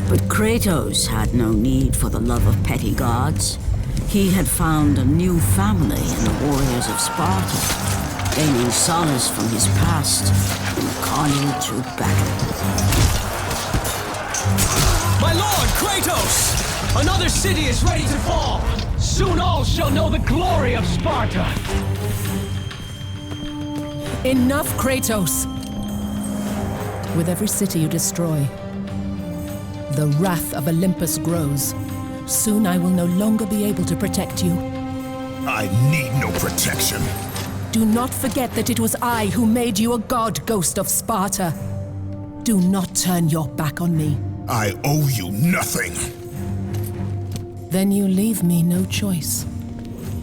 But Kratos had no need for the love of petty gods. He had found a new family in the warriors of Sparta, gaining solace from his past in the carnage of battle. My lord, Kratos! Another city is ready to fall! Soon all shall know the glory of Sparta! Enough, Kratos! With every city you destroy, the wrath of Olympus grows. Soon I will no longer be able to protect you. I need no protection. Do not forget that it was I who made you a god, Ghost of Sparta. Do not turn your back on me. I owe you nothing. Then you leave me no choice.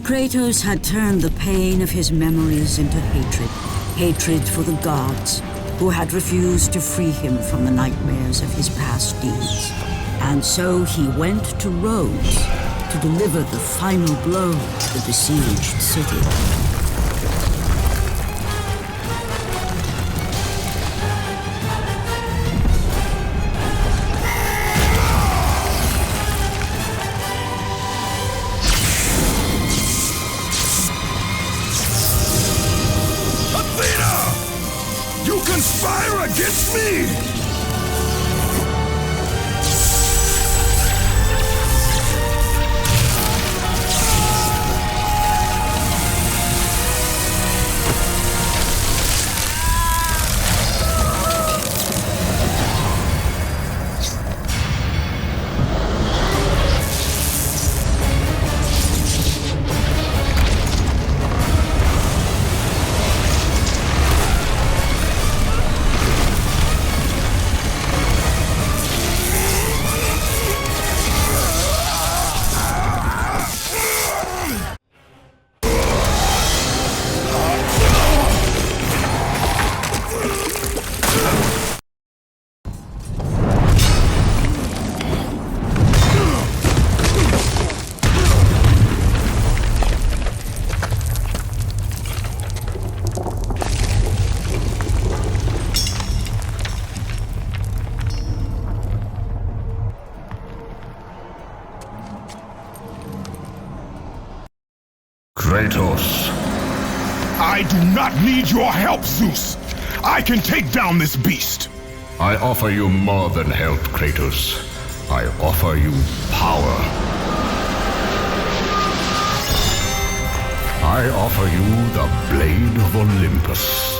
Kratos had turned the pain of his memories into hatred. Hatred for the gods, who had refused to free him from the nightmares of his past deeds. And so he went to Rhodes to deliver the final blow to the besieged city. You conspire against me! Kratos. I do not need your help, Zeus. I can take down this beast. I offer you more than help, Kratos. I offer you power. I offer you the Blade of Olympus.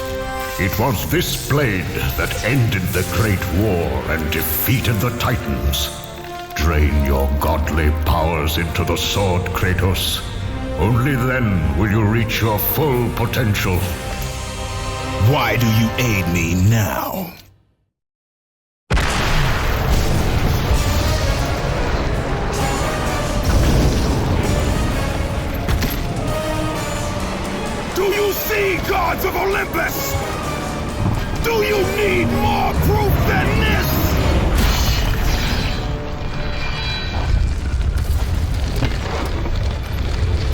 It was this blade that ended the Great War and defeated the Titans. Drain your godly powers into the sword, Kratos. Only then will you reach your full potential. Why do you aid me now? Do you see, gods of Olympus? Do you need more proof than this?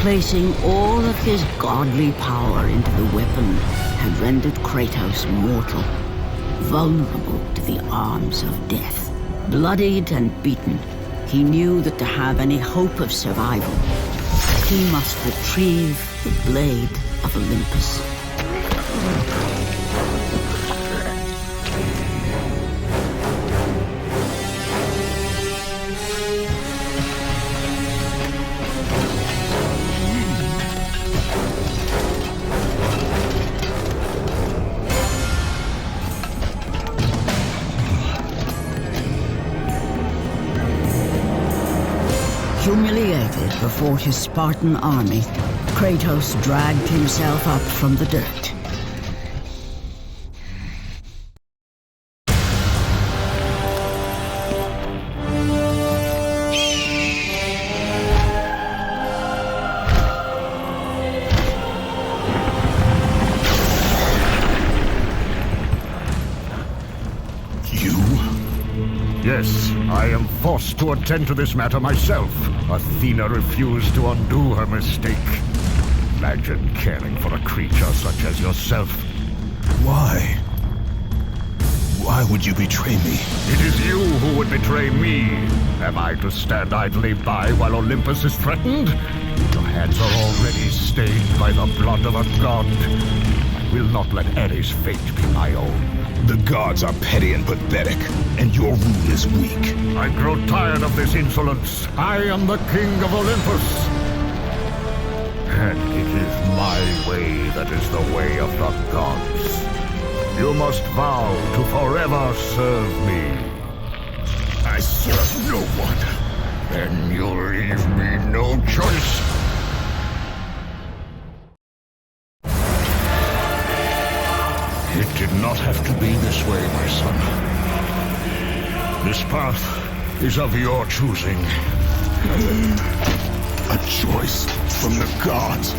Placing all of his godly power into the weapon had rendered Kratos mortal, vulnerable to the arms of death. Bloodied and beaten, he knew that to have any hope of survival, he must retrieve the Blade of Olympus. Humiliated before his Spartan army, Kratos dragged himself up from the dirt. Yes, I am forced to attend to this matter myself. Athena refused to undo her mistake. Imagine caring for a creature such as yourself. Why? Why Why would you betray me? It is you who would betray me. Am I to stand idly by while Olympus is threatened? Your hands are already stained by the blood of a god. I will not let Ares' fate be my own. The gods are petty and pathetic, and your rule is weak. I grow tired of this insolence. I am the king of Olympus. And it is my way that is the way of the gods. You must vow to forever serve me. I serve no one. Then you leave me no choice. It did not have to be this way, my son. This path is of your choosing. A choice from the gods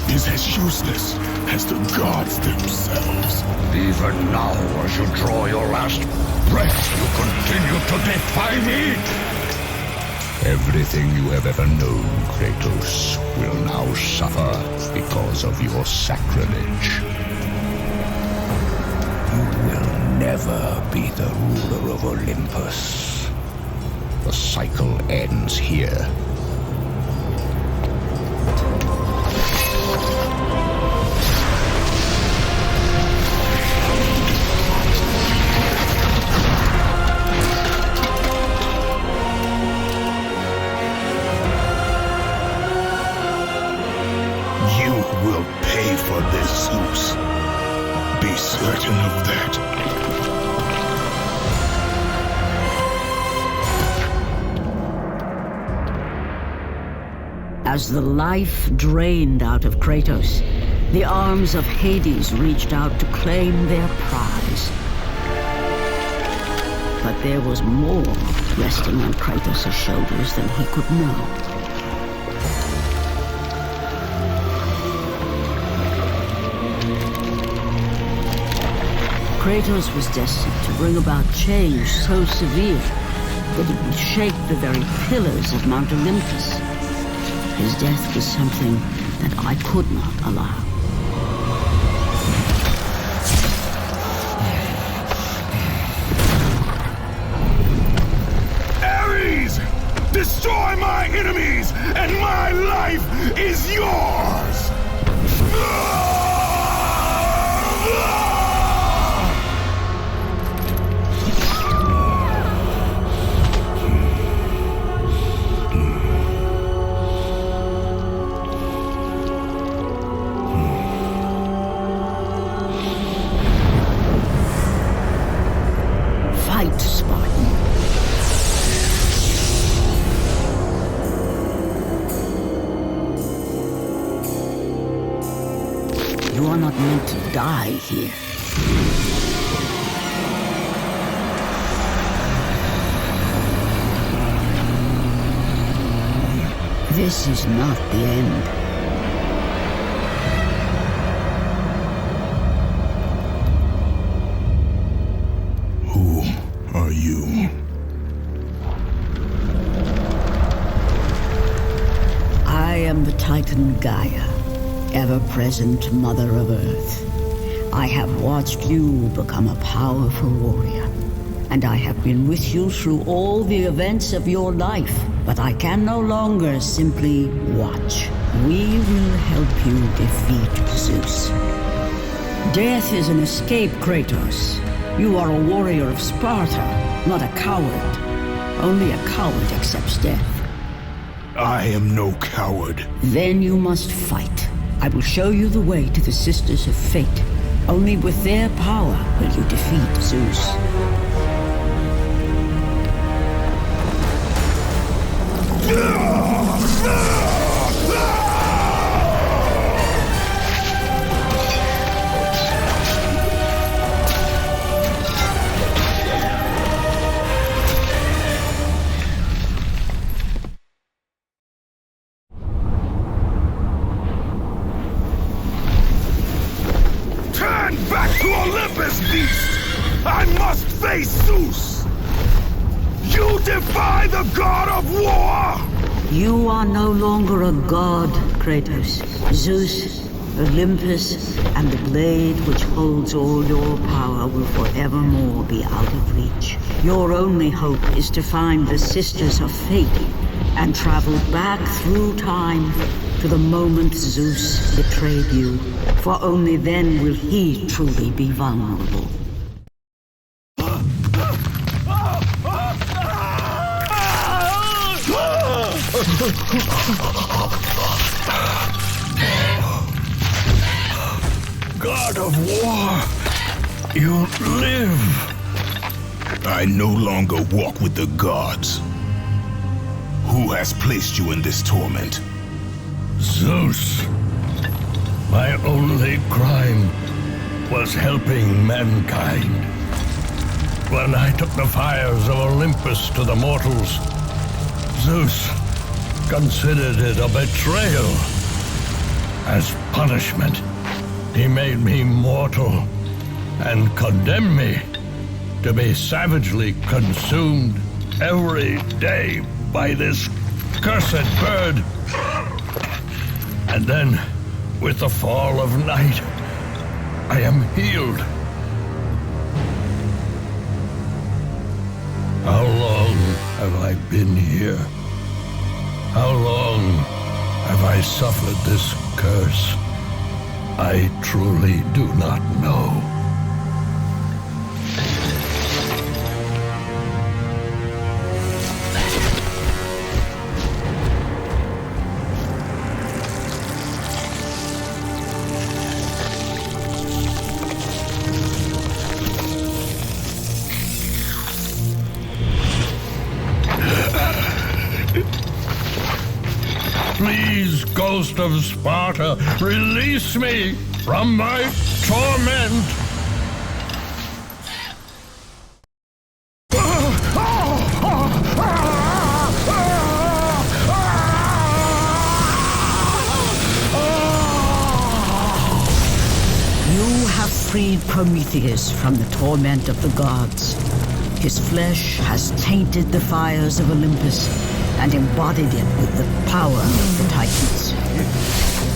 is as useless as the gods themselves. Even now, as you draw your last breath, you continue to defy me? Everything you have ever known, Kratos, will now suffer because of your sacrilege. You will never be the ruler of Olympus. The cycle ends here. For this, Zeus. Be certain of that. As the life drained out of Kratos, the arms of Hades reached out to claim their prize. But there was more resting on Kratos' shoulders than he could know. Kratos was destined to bring about change so severe that it would shake the very pillars of Mount Olympus. His death was something that I could not allow. Ares! Destroy my enemies, and my life is yours! Fight, Spartan. You are not meant to die here. This is not the end. Who are you? I am the Titan Gaia, ever-present Mother of Earth. I have watched you become a powerful warrior, and I have been with you through all the events of your life, but I can no longer simply watch. We will help you defeat Zeus. Death is an escape, Kratos. You are a warrior of Sparta, not a coward. Only a coward accepts death. I am no coward. Then you must fight. I will show you the way to the Sisters of Fate. Only with their power will you defeat Zeus. Turn back to Olympus, beast! I must face Zeus! You defy the god of war! You are no longer a god, Kratos. Zeus Olympus and the blade which holds all your power will forevermore be out of reach. Your only hope is to find the Sisters of Fate and travel back through time to the moment Zeus betrayed you, for only then will he truly be vulnerable. God of War, you live. I no longer walk with the gods. Who has placed you in this torment? Zeus. My only crime was helping mankind. When I took the fires of Olympus to the mortals, Zeus considered it a betrayal. As punishment, he made me mortal and condemned me to be savagely consumed every day by this cursed bird. And then, with the fall of night, I am healed. How long have I been here? How long have I suffered this curse? I truly do not know. Please, Ghost of Sparta, release me from my torment! You have freed Prometheus from the torment of the gods. His flesh has tainted the fires of Olympus and embodied it with the power of the Titans.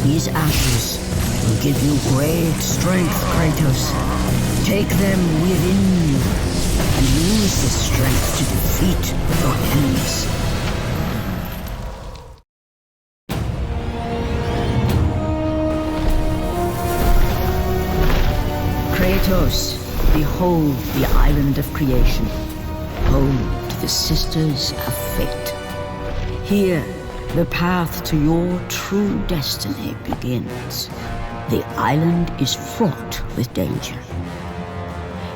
These ashes will give you great strength, Kratos. Take them within you and use this strength to defeat your enemies. Kratos, behold the island of creation, home to the Sisters of Fate. Here, the path to your true destiny begins. The island is fraught with danger.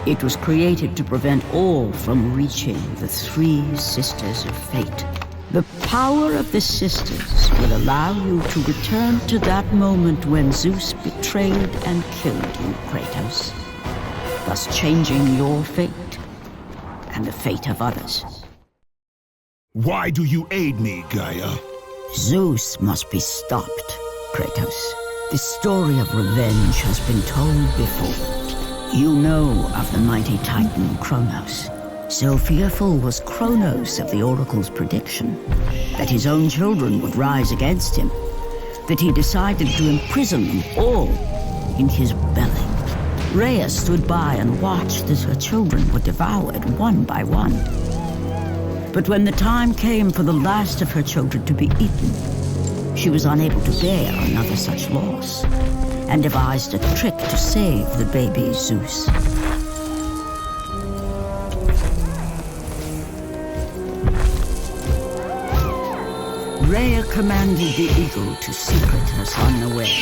It was created to prevent all from reaching the three Sisters of Fate. The power of the Sisters will allow you to return to that moment when Zeus betrayed and killed you, Kratos, thus changing your fate and the fate of others. Why do you aid me, Gaia? Zeus must be stopped, Kratos. The story of revenge has been told before. You know of the mighty Titan Kronos. So fearful was Kronos of the Oracle's prediction that his own children would rise against him, that he decided to imprison them all in his belly. Rhea stood by and watched as her children were devoured one by one. But when the time came for the last of her children to be eaten, she was unable to bear another such loss, and devised a trick to save the baby Zeus. Rhea commanded the eagle to secret her son away.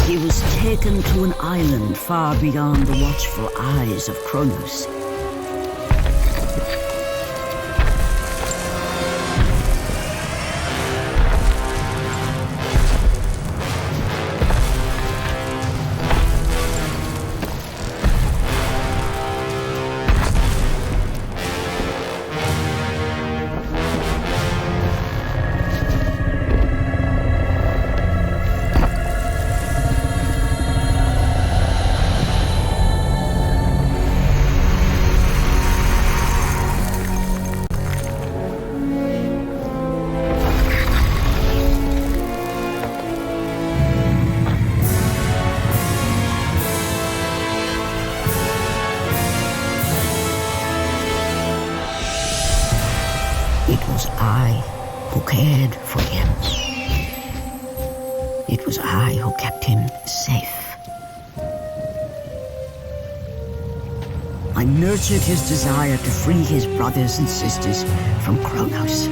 He was taken to an island far beyond the watchful eyes of Kronos. It was I who cared for him. It was I who kept him safe. I nurtured his desire to free his brothers and sisters from Kronos.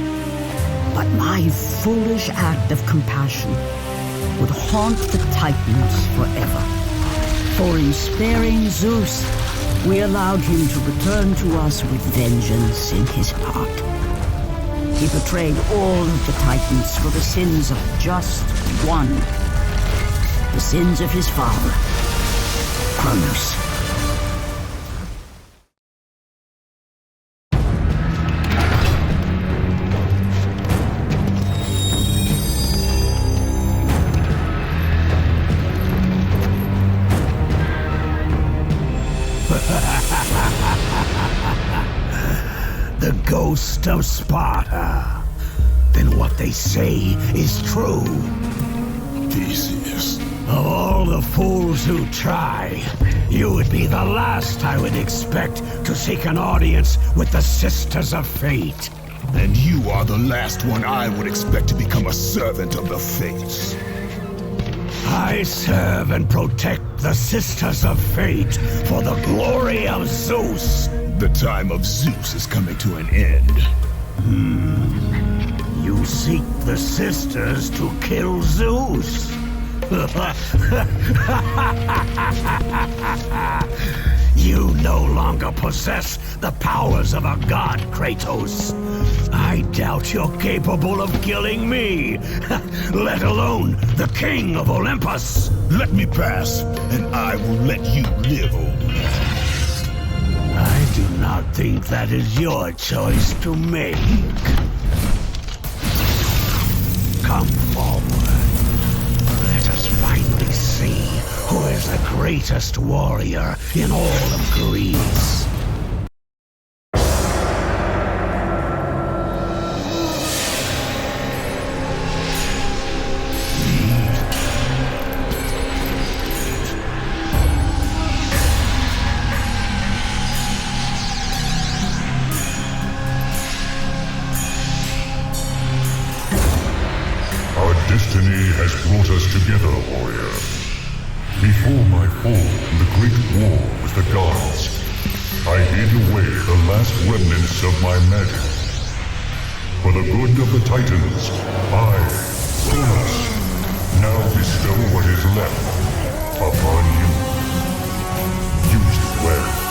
But my foolish act of compassion would haunt the Titans forever. For in sparing Zeus, we allowed him to return to us with vengeance in his heart. He betrayed all of the Titans for the sins of just one. The sins of his father, Kronos. The ghost of Sparta. Then what they say is true. Theseus. Of all the fools who try, you would be the last I would expect to seek an audience with the Sisters of Fate. And you are the last one I would expect to become a servant of the Fates. I serve and protect the Sisters of Fate for the glory of Zeus. The time of Zeus is coming to an end. You seek the Sisters to kill Zeus. You no longer possess the powers of a god, Kratos. I doubt you're capable of killing me, let alone the king of Olympus. Let me pass, and I will let you live on. I do not think that is your choice to make. Come forward. Let us finally see who is the greatest warrior in all of Greece. Destiny has brought us together, warrior. Before my fall in the great war with the gods, I hid away the last remnants of my magic. For the good of the Titans, I, Kronos, now bestow what is left upon you. Use it well.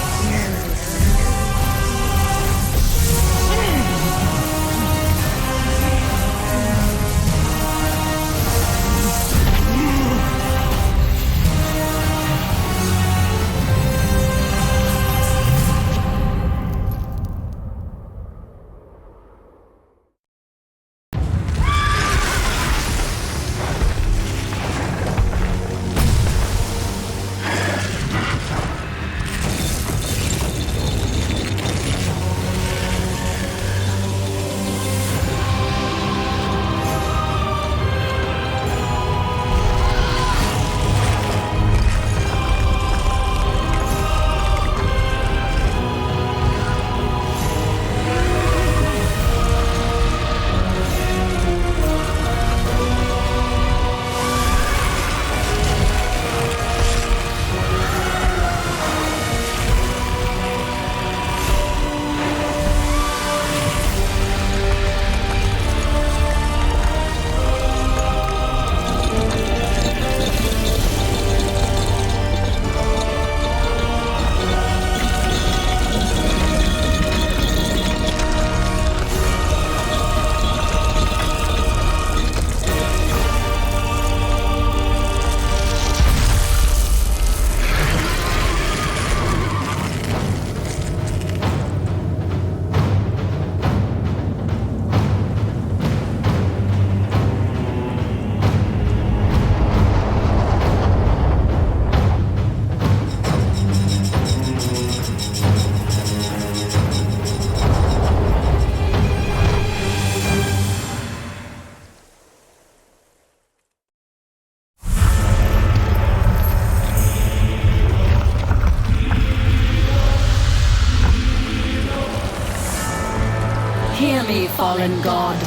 Truly, fallen god,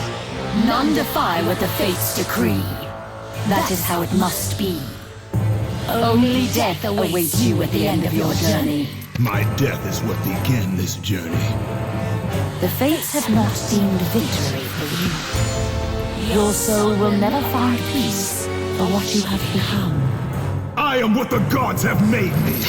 none defy what the fates decree. That is how it must be. Only death awaits you at the end of your journey. My death is what began this journey. The fates have not deemed victory for you. Your soul will never find peace for what you have become. I am what the gods have made me!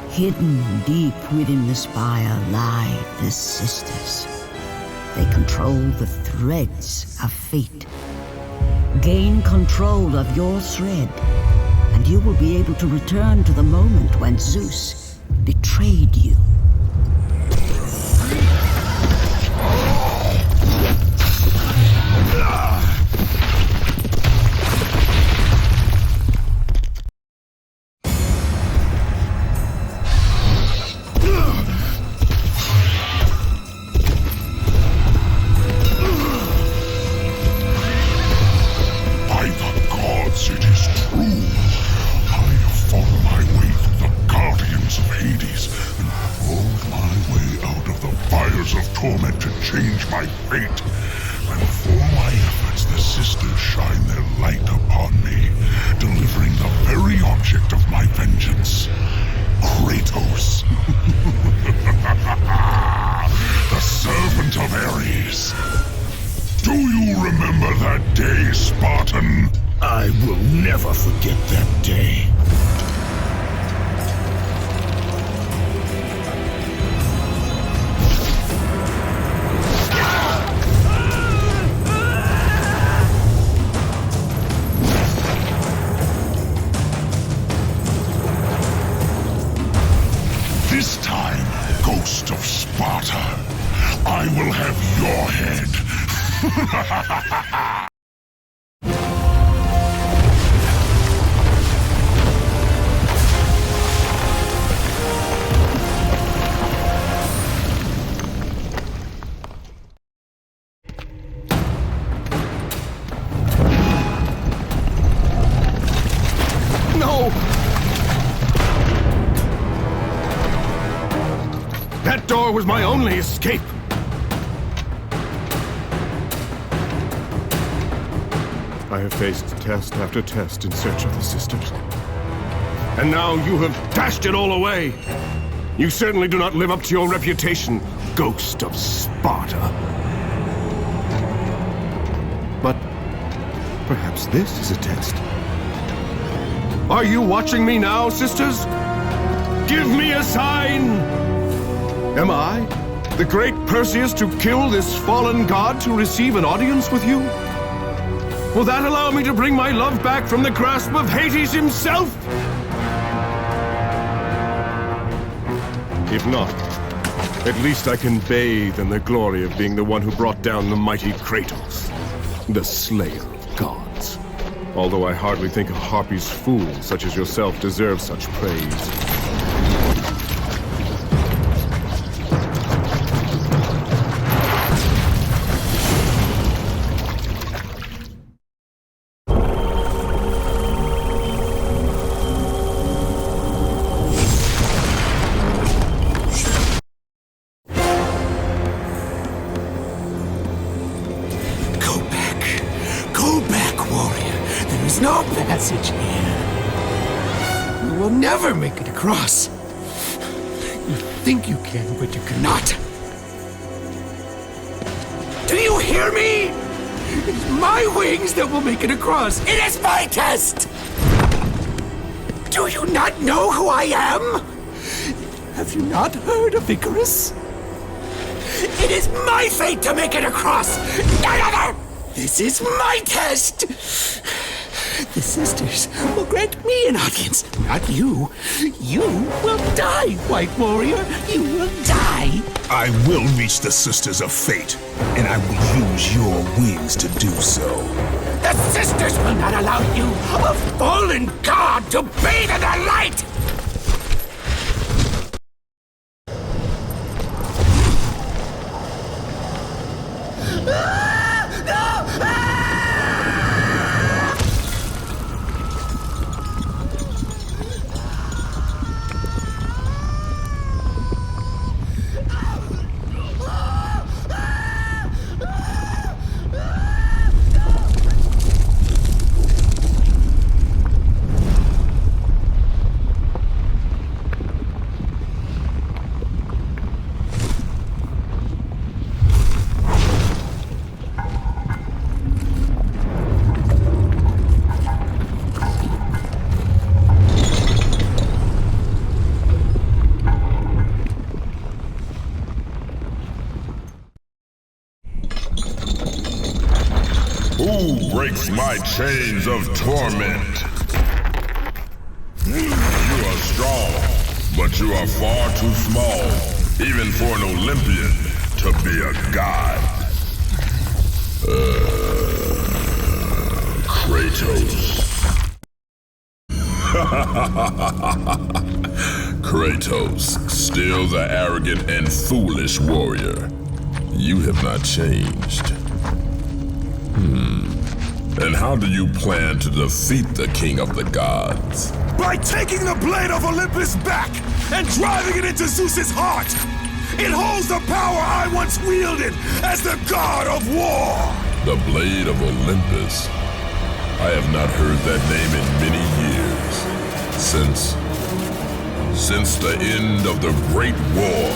Hidden deep within the spire lie the sisters. They control the threads of fate. Gain control of your thread, and you will be able to return to the moment when Zeus betrayed you. torment to change my fate. And for my efforts, the sisters shine their light upon me, delivering the very object of my vengeance, Kratos. The servant of Ares. Do you remember that day, Spartan? I will never forget that day. This time, Ghost of Sparta, I will have your head. No! That door was my only escape. I have faced test after test in search of the sisters. And now you have dashed it all away. You certainly do not live up to your reputation, Ghost of Sparta. But perhaps this is a test. Are you watching me now, sisters? Give me a sign! Am I, the great Perseus, to kill this fallen god to receive an audience with you? Will that allow me to bring my love back from the grasp of Hades himself? If not, at least I can bathe in the glory of being the one who brought down the mighty Kratos, the slayer of gods. Although I hardly think a Harpy's fool such as yourself deserves such praise. There's no passage here. You will never make it across. You think you can, but you cannot. Do you hear me? It's my wings that will make it across. It is my test! Do you not know who I am? Have you not heard of Icarus? It is my fate to make it across, none other! This is my test! The sisters will grant me an audience, not you. You will die, White Warrior. You will die. I will reach the Sisters of Fate, and I will use your wings to do so. The sisters will not allow you, a fallen god, to bathe in their light! Who breaks my chains of torment? You are strong, but you are far too small, even for an Olympian to be a god. Kratos. Kratos, still the arrogant and foolish warrior. You have not changed. And how do you plan to defeat the King of the Gods? By taking the blade of Olympus back and driving it into Zeus's heart! It holds the power I once wielded as the god of war! The blade of Olympus? I have not heard that name in many years. Since the end of the Great War.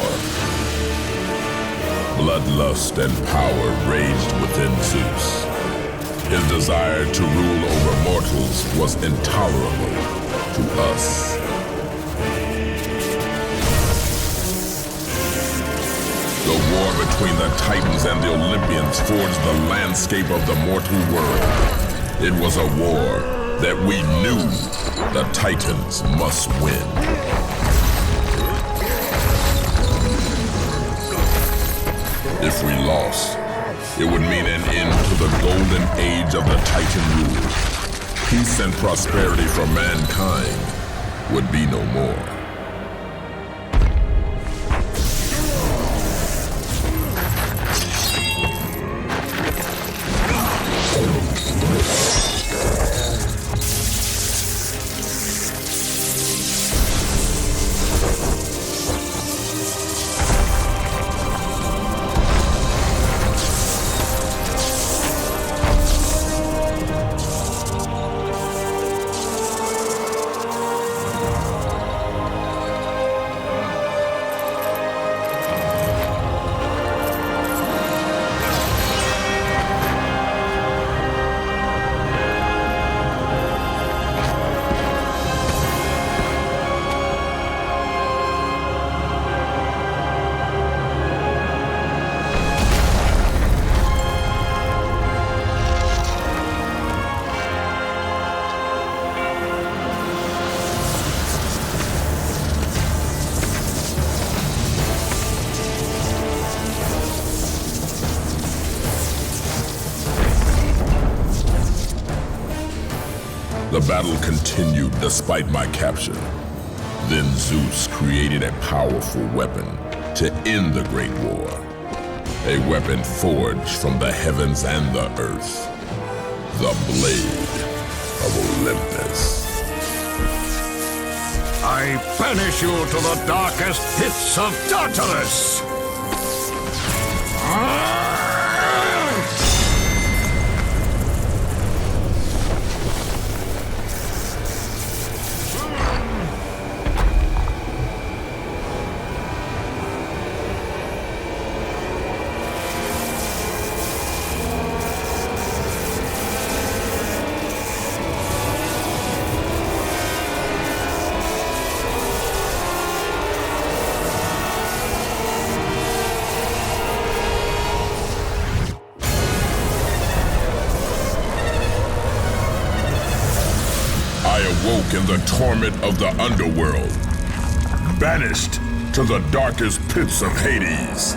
Bloodlust and power raged within Zeus. His desire to rule over mortals was intolerable to us. The war between the Titans and the Olympians forged the landscape of the mortal world. It was a war that we knew the Titans must win. If we lost, it would mean an end to the golden age of the Titan rule. Peace and prosperity for mankind would be no more. The battle continued despite my capture. Then Zeus created a powerful weapon to end the Great War. A weapon forged from the heavens and the earth. The Blade of Olympus. I banish you to the darkest pits of Tartarus! stuck in the torment of the underworld, banished to the darkest pits of Hades.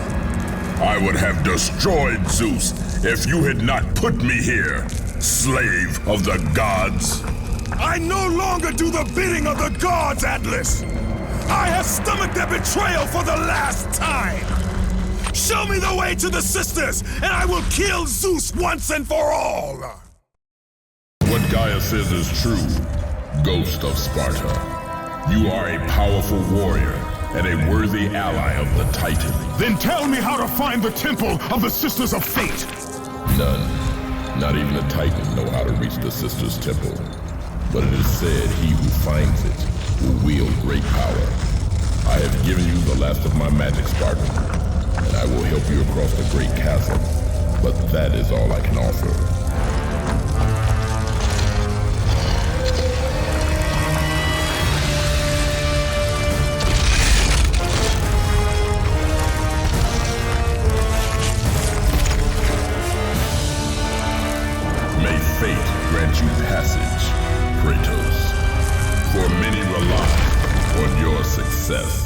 I would have destroyed Zeus if you had not put me here, slave of the gods. I no longer do the bidding of the gods, Atlas! I have stomached their betrayal for the last time! Show me the way to the sisters, and I will kill Zeus once and for all! What Gaia says is true, Ghost of Sparta. You are a powerful warrior and a worthy ally of the Titan. Then tell me how to find the temple of the Sisters of Fate! None, not even the Titan, know how to reach the Sisters' Temple. But it is said he who finds it will wield great power. I have given you the last of my magic, Spartan, and I will help you across the great chasm. But that is all I can offer. May fate grant you passage, Kratos, for many rely on your success.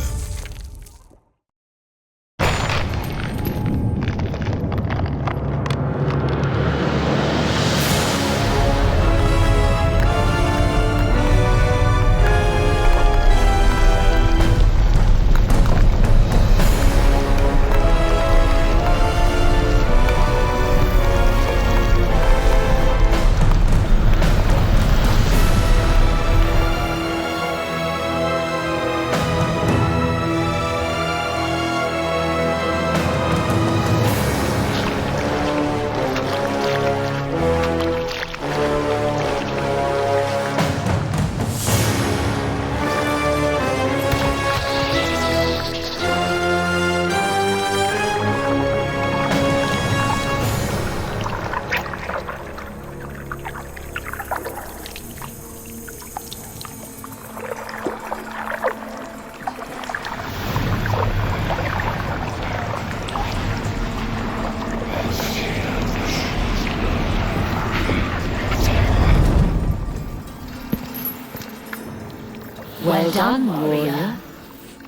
Well done, warrior.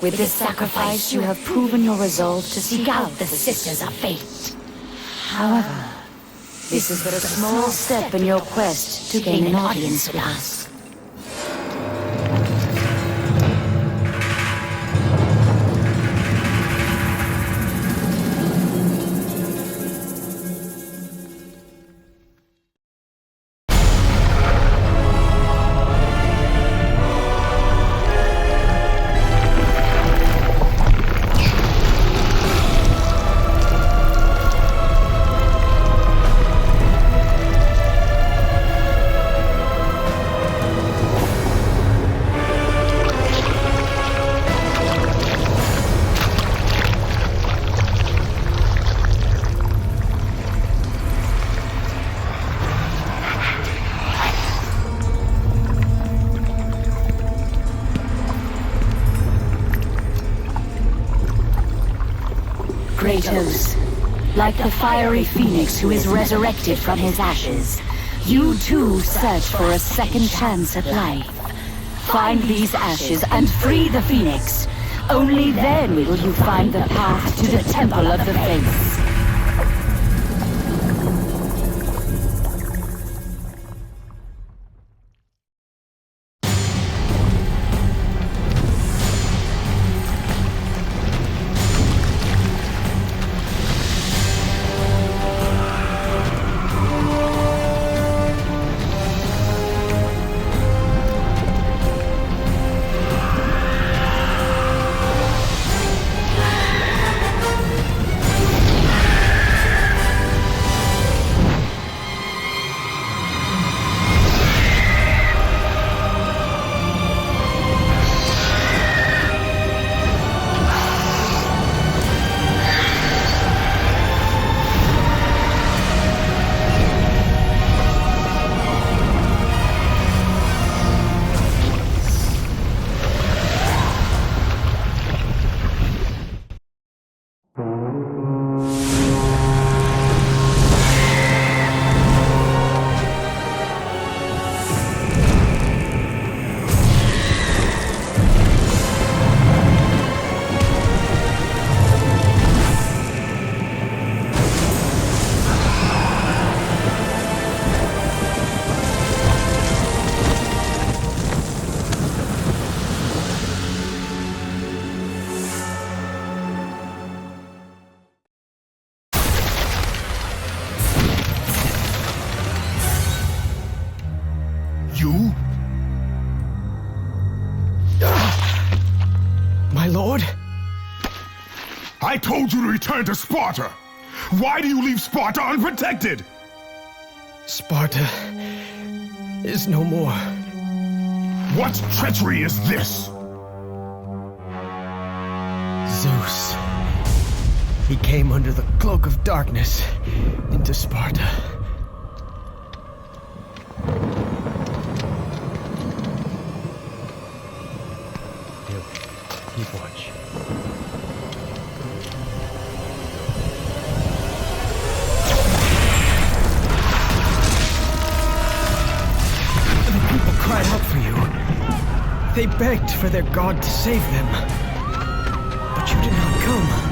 With this sacrifice, you have proven your resolve to seek out the Sisters of Fate. However, this is but a small step in your quest to gain an audience with us. Kratos, like the fiery phoenix who is resurrected from his ashes, you too search for a second chance at life. Find these ashes and free the phoenix. Only then will you find the path to the Temple of the Fates. lord? I told you to return to Sparta! Why do you leave Sparta unprotected? Sparta is no more. What treachery is this? Zeus. He came under the cloak of darkness into Sparta. Here, keep watch. The people cried out for you. They begged for their god to save them. But you did not come.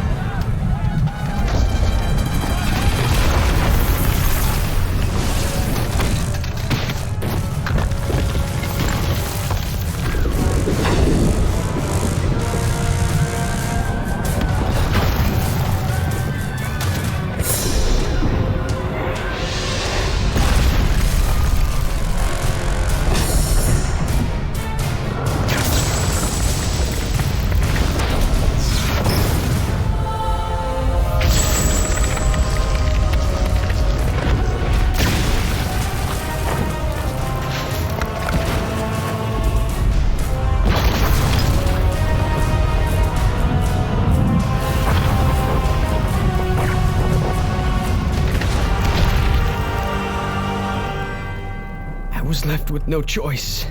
Left with no choice.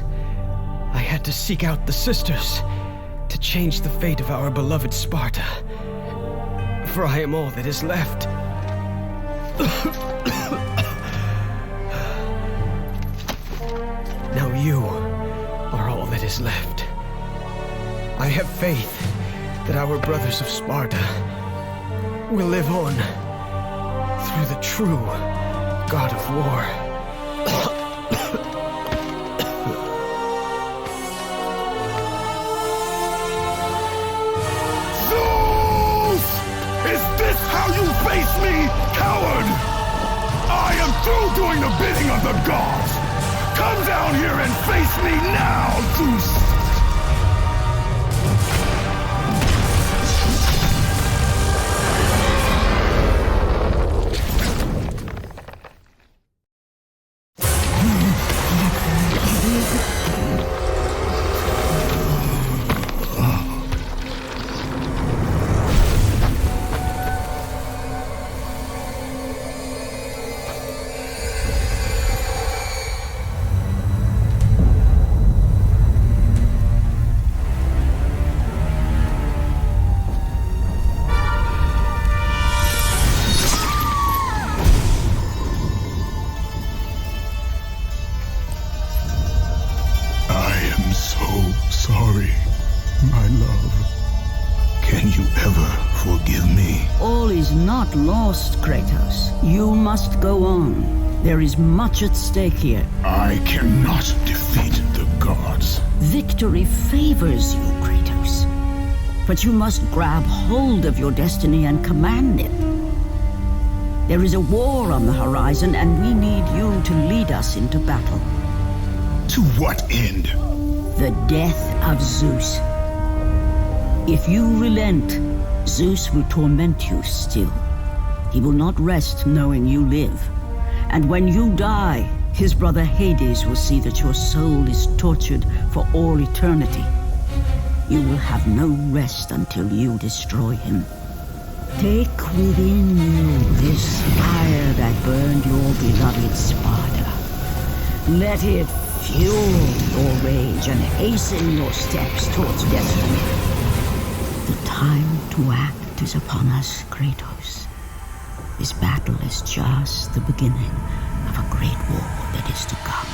I had to seek out the sisters to change the fate of our beloved Sparta. For I am all that is left. Now you are all that is left. I have faith that our brothers of Sparta will live on through the true God of War. You face me, coward! I am through doing the bidding of the gods! Come down here and face me now, Zeus! Not lost, Kratos. You must go on. There is much at stake here. I cannot defeat the gods. Victory favors you, Kratos. But you must grab hold of your destiny and command it. There is a war on the horizon, and we need you to lead us into battle. To what end? The death of Zeus. If you relent, Zeus will torment you still. He will not rest knowing you live. And when you die, his brother Hades will see that your soul is tortured for all eternity. You will have no rest until you destroy him. Take within you this fire that burned your beloved Sparta. Let it fuel your rage and hasten your steps towards destiny. The time to act is upon us, Kratos. This battle is just the beginning of a great war that is to come.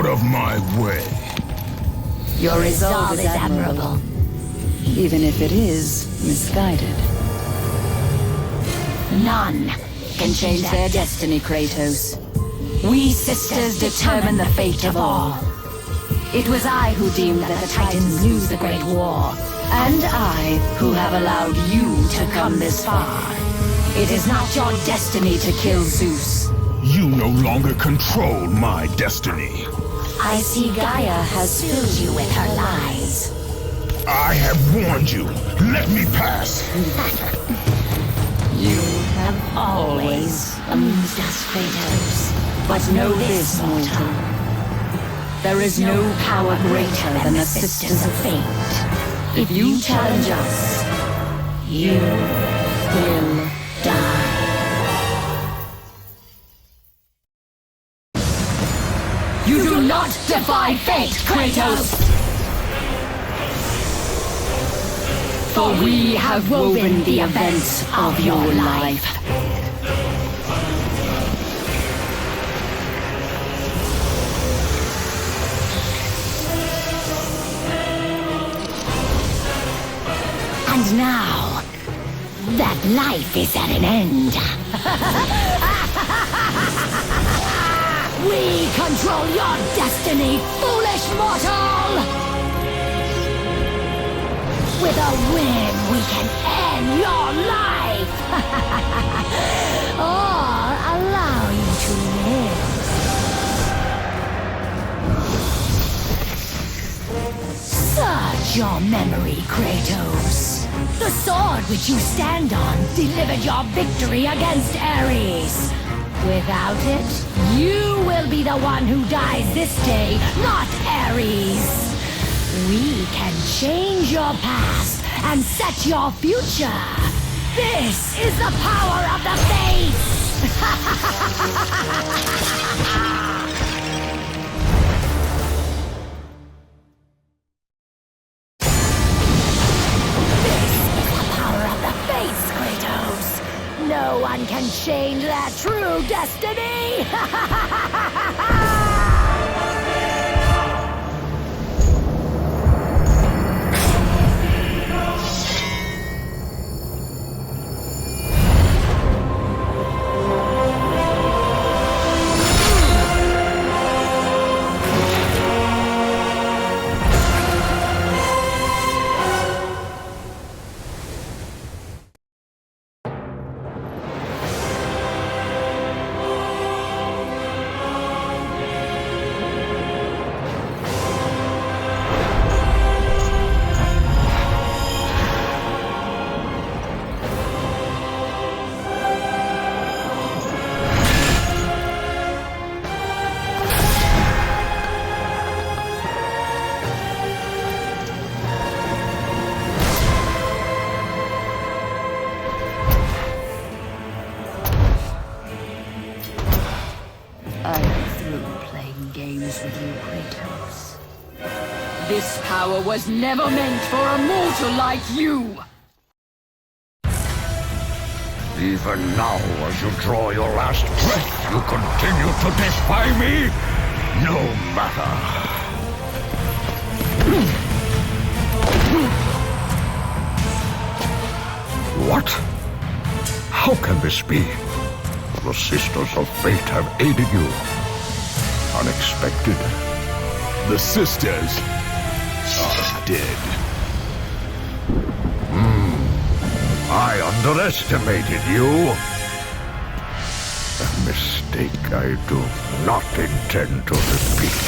Out of my way. Your resolve is admirable, even if it is misguided. None can change their destiny, Kratos. We sisters determine the fate of all. It was I who deemed that the Titans lose the Great War, and I who have allowed you to come this far. It is not your destiny to kill Zeus. You no longer control my destiny. I see Gaia has filled you with her lies. I have warned you. Let me pass. You have always amused us, Kratos. But know this, mortal. There is no power greater than the Sisters of Fate. If you challenge us, you will die. You do not defy fate, Kratos! For we have woven the events of your life. And now, that life is at an end. We control your destiny, foolish mortal! With a whim, we can end your life! Or allow you to live. Search your memory, Kratos. The sword which you stand on delivered your victory against Ares. Without it, you will be the one who dies this day, not Ares. We can change your past and set your future. This is the power of the Fates! This is the power of the Fates, Kratos! No one can change their true destiny! This power was never meant for a mortal like you! Even now, as you draw your last breath, you continue to defy me? No matter. What? How can this be? The Sisters of Fate have aided you. Unexpected. The sisters are dead. I underestimated you. A mistake I do not intend to repeat.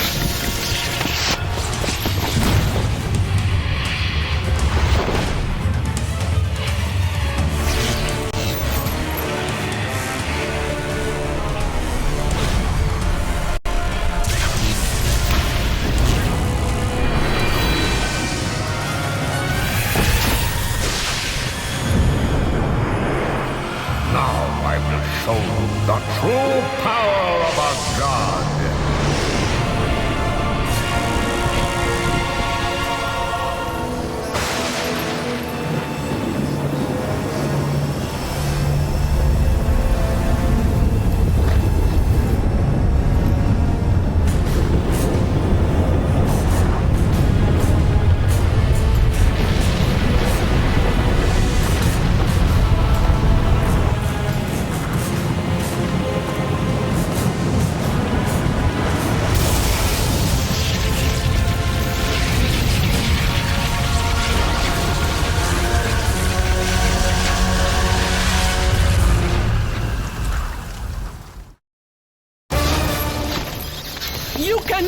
Show the true power of a god.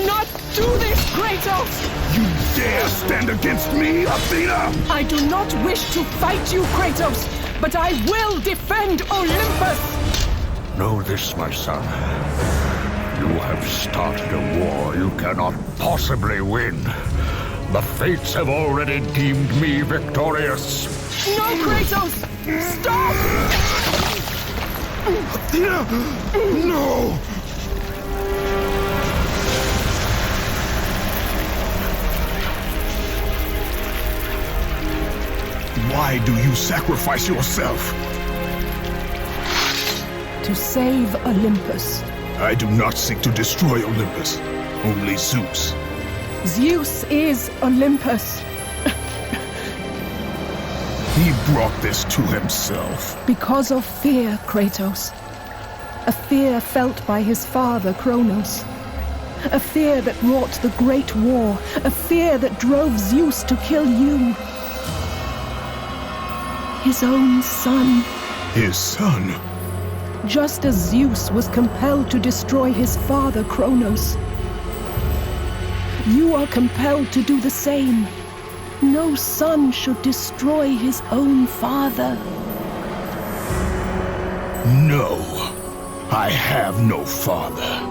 not do this, Kratos! You dare stand against me, Athena? I do not wish to fight you, Kratos, but I will defend Olympus! Know this, my son. You have started a war you cannot possibly win. The fates have already deemed me victorious. No, Kratos! Stop! Athena! No! Why do you sacrifice yourself? To save Olympus. I do not seek to destroy Olympus. Only Zeus. Zeus is Olympus. He brought this to himself. Because of fear, Kratos. A fear felt by his father, Kronos. A fear that wrought the Great War. A fear that drove Zeus to kill you. His own son. His son? Just as Zeus was compelled to destroy his father, Kronos. You are compelled to do the same. No son should destroy his own father. No, I have no father.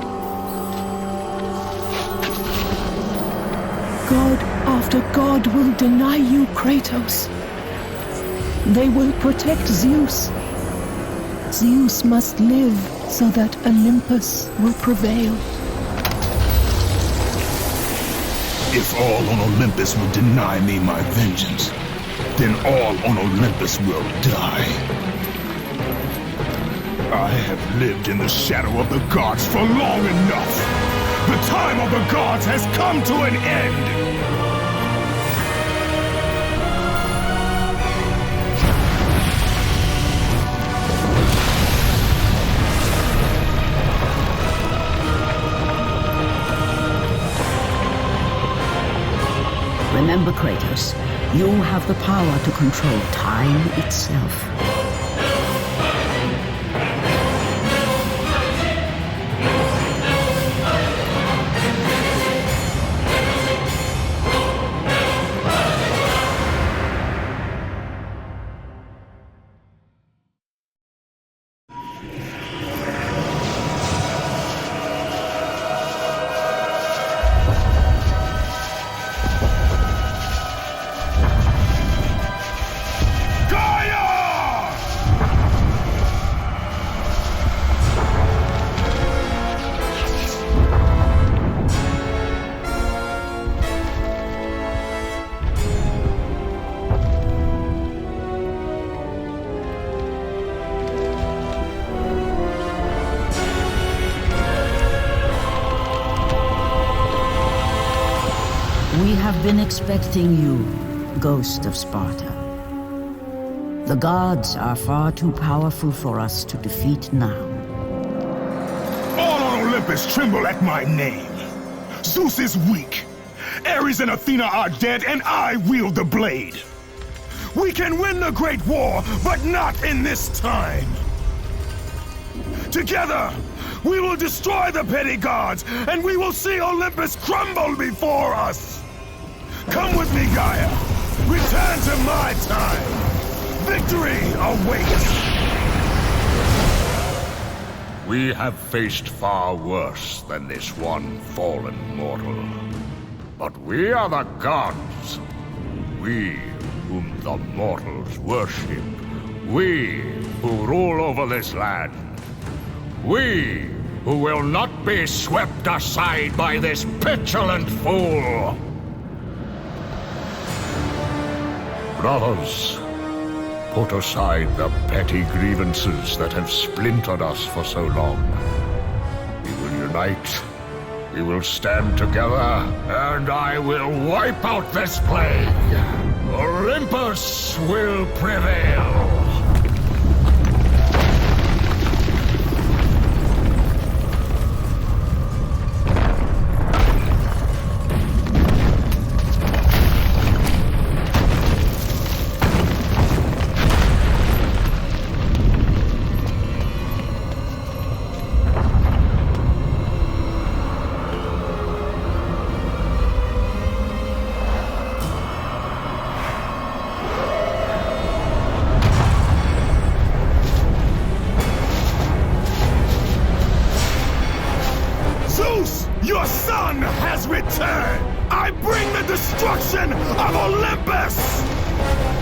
God after God will deny you, Kratos. They will protect Zeus. Zeus must live so that Olympus will prevail. If all on Olympus will deny me my vengeance, then all on Olympus will die. I have lived in the shadow of the gods for long enough. The time of the gods has come to an end. Remember, Kratos, you have the power to control time itself. We have been expecting you, Ghost of Sparta. The gods are far too powerful for us to defeat now. All on Olympus tremble at my name. Zeus is weak. Ares and Athena are dead, and I wield the blade. We can win the Great War, but not in this time. Together, we will destroy the petty gods, and we will see Olympus crumble before us. Come with me, Gaia. Return to my time. Victory awaits. We have faced far worse than this one fallen mortal. But we are the gods. We whom the mortals worship. We who rule over this land. We who will not be swept aside by this petulant fool. Brothers, put aside the petty grievances that have splintered us for so long. We will unite, we will stand together, and I will wipe out this plague. Olympus will prevail. turn! I bring the destruction of Olympus!